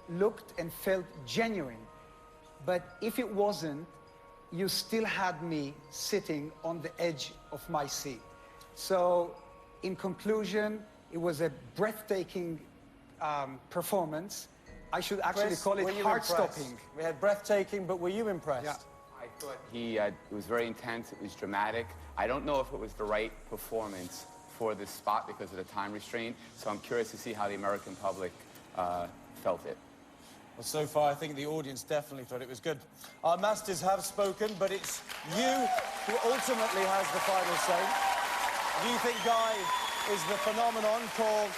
looked and felt genuine. But if it wasn't, you still had me sitting on the edge of my seat. So, in conclusion, it was a breathtaking performance. I should actually Chris, call it heart-stopping. We had breathtaking, but were you impressed? Yeah. I thought it was very intense, it was dramatic. I don't know if it was the right performance for this spot because of the time restraint, so I'm curious to see how the American public felt it. Well, so far, I think the audience definitely thought it was good. Our masters have spoken, but it's you who ultimately has the final say. If you think Guy is the phenomenon, call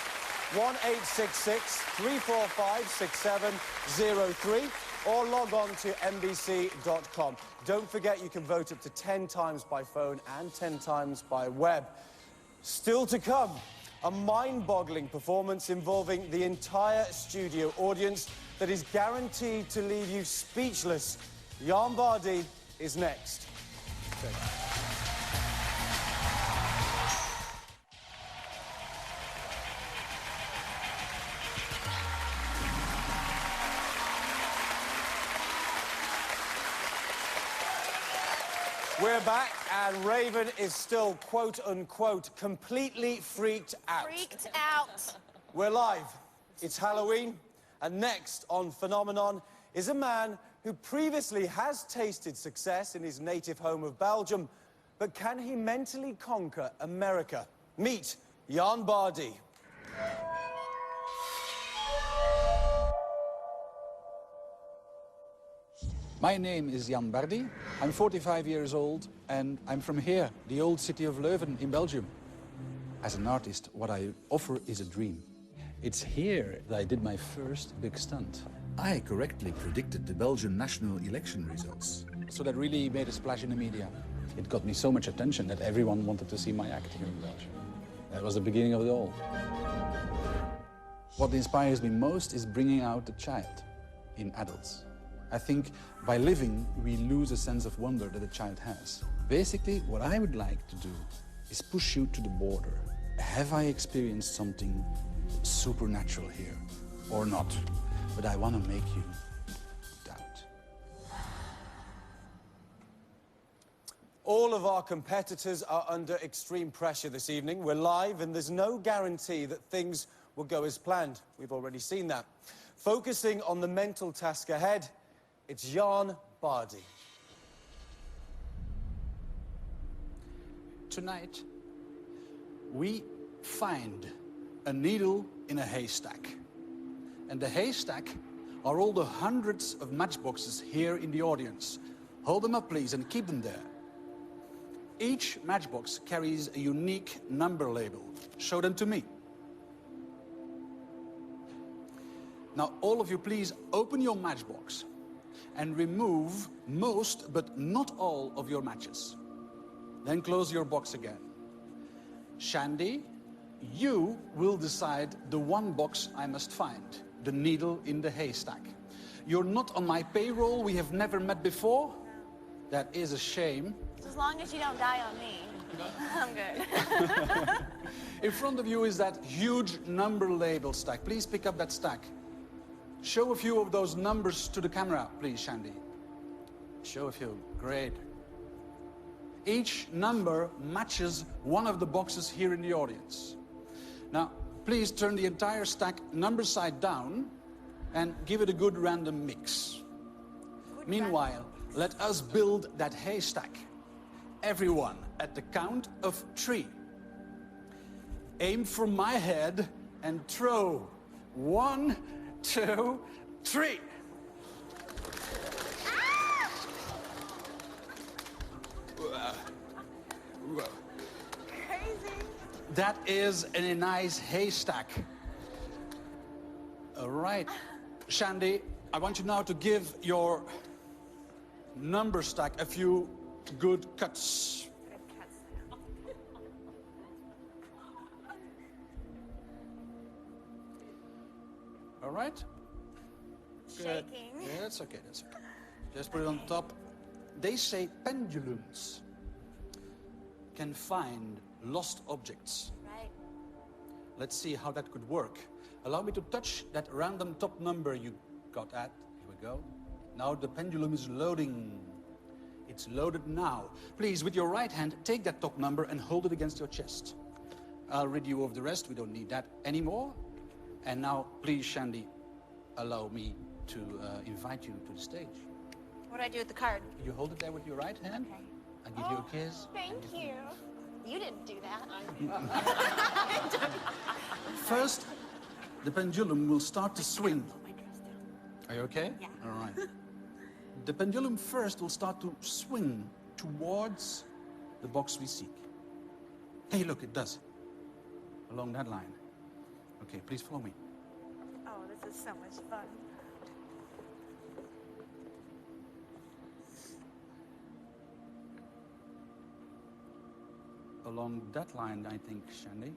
1-866-345-6703 or log on to NBC.com. Don't forget you can vote up to 10 times by phone and 10 times by web. Still to come, a mind-boggling performance involving the entire studio audience that is guaranteed to leave you speechless. Jan Bardi is next. We're back, and Raven is still, quote-unquote, completely freaked out. Freaked out. We're live. It's Halloween, and next on Phenomenon is a man who previously has tasted success in his native home of Belgium, but can he mentally conquer America? Meet Jan Bardi. My name is Jan Bardi. I'm 45 years old and I'm from here, the old city of Leuven in Belgium. As an artist, what I offer is a dream. It's here that I did my first big stunt. I correctly predicted the Belgian national election results. So that really made a splash in the media. It got me so much attention that everyone wanted to see my act here in Belgium. That was the beginning of it all. What inspires me most is bringing out the child in adults. I think by living, we lose a sense of wonder that a child has. Basically, what I would like to do is push you to the border. Have I experienced something supernatural here or not? But I want to make you doubt. All of our competitors are under extreme pressure this evening. We're live, and there's no guarantee that things will go as planned. We've already seen that. Focusing on the mental task ahead, it's Jan Bardi. Tonight, we find a needle in a haystack. And the haystack are all the hundreds of matchboxes here in the audience. Hold them up, please, and keep them there. Each matchbox carries a unique number label. Show them to me. Now, all of you, please open your matchbox and remove most, but not all, of your matches. Then close your box again. Shandy, you will decide the one box I must find, the needle in the haystack. You're not on my payroll, we have never met before. That is a shame. As long as you don't die on me, I'm good. In front of you is that huge number label stack. Please pick up that stack. Show a few of those numbers to the camera, please, Shandy. Show a few. Great. Each number matches one of the boxes here in the audience. Now, please turn the entire stack number side down and give it a good random mix. Meanwhile, let us build that haystack. Everyone, at the count of 3. Aim for my head and throw. 1, 2, 3. Crazy. That is a nice haystack. All right. Shandy, I want you now to give your number stack a few good cuts. All right? Good. Shaking. Yeah, that's okay, that's okay. Just put it on top. They say pendulums can find lost objects. Right. Let's see how that could work. Allow me to touch that random top number you got at. Here we go. Now the pendulum is loading. It's loaded now. Please, with your right hand, take that top number and hold it against your chest. I'll rid you of the rest. We don't need that anymore. And now, please, Shandy, allow me to invite you to the stage. What do I do with the card? You hold it there with your right hand. Okay. I'll give you a kiss. Thank you. You didn't do that. First, the pendulum will start to swing. Put my dress down. Are you okay? Yeah. All right. The pendulum first will start to swing towards the box we seek. Hey, look, it does. Along that line. Okay, please follow me. Oh, this is so much fun. Along that line, I think, Shandy.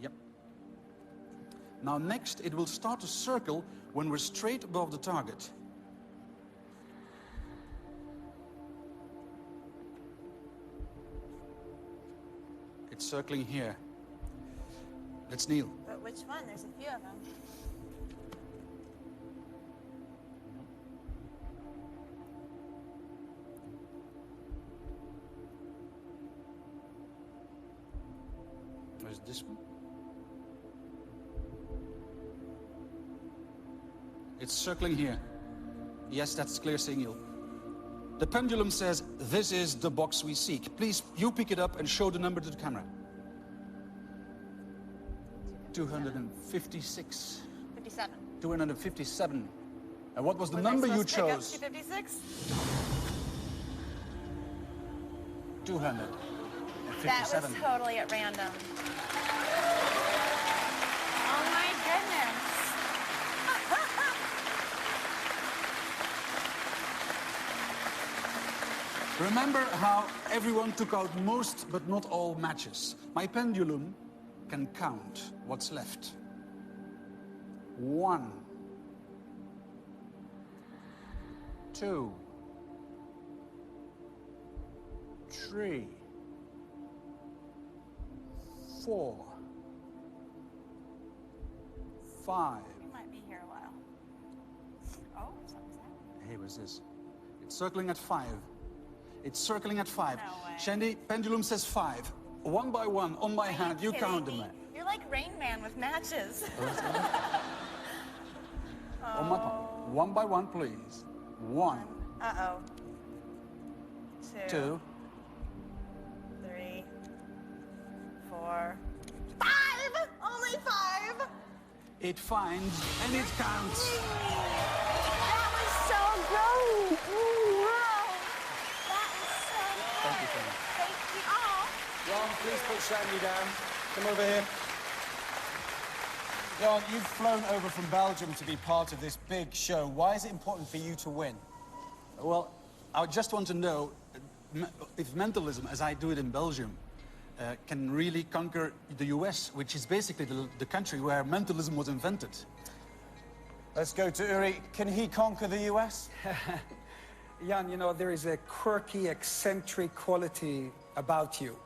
Yep. Now next, it will start to circle when we're straight above the target. It's circling here. Let's kneel. But which one? There's a few of them. Where's this one? It's circling here. Yes, that's clear signal. The pendulum says, this is the box we seek. Please, you pick it up and show the number to the camera. 256. 57. 257. And what was the Was I number you supposed to pick up chose? 256? 257. That was totally at random. Oh my goodness. Remember how everyone took out most but not all matches. My pendulum can count what's left. 1, 2, 3, 4, 5. We might be here a while. Oh, something's happening. Hey, what's this? It's circling at 5. It's circling at 5. No way. Shandy, pendulum says 5. One by one, on my hand, you Kidding count them. me? You're like Rain Man with matches. On my palm. One by one, please. 1, Uh-oh. 2, 3, 4, 5! Only 5! it finds and it counts. That was so good! Wow! That was so good! Thank you, Shandy. Thank you all. Jan, please put Shandy down. Come over here. Jan, you've flown over from Belgium to be part of this big show. Why is it important for you to win? Well, I just want to know if mentalism, as I do it in Belgium, can really conquer the US, which is basically the country where mentalism was invented. Let's go to Uri. Can he conquer the US? Jan, you know, there is a quirky, eccentric quality about you.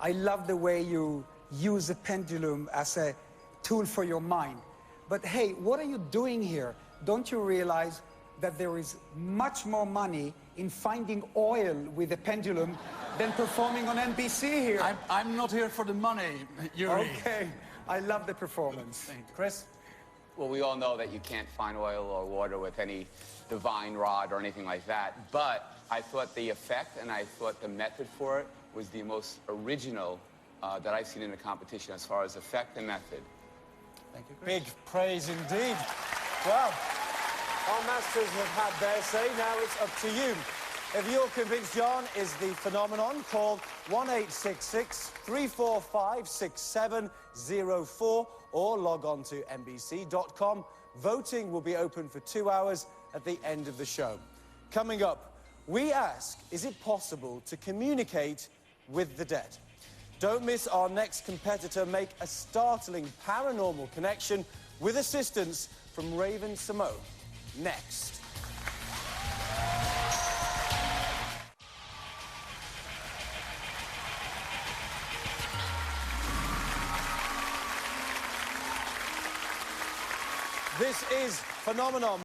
I love the way you use a pendulum as a tool for your mind. But hey, what are you doing here? Don't you realize that there is much more money in finding oil with a pendulum than performing on NBC here? I'm not here for the money, Yuri. Okay, I love the performance. Chris? Well, we all know that you can't find oil or water with any divine rod or anything like that, but I thought the effect and I thought the method for it was the most original that I've seen in the competition as far as effect and method. Thank you, Chris. Big praise indeed. Well, our masters have had their say. Now it's up to you. If you're convinced Jan is the phenomenon, call 1-866-345-6704 or log on to NBC.com. Voting will be open for 2 hours at the end of the show. Coming up, we ask, is it possible to communicate with the dead? Don't miss our next competitor make a startling paranormal connection with assistance from Raven Samo. Next. This is phenomenon.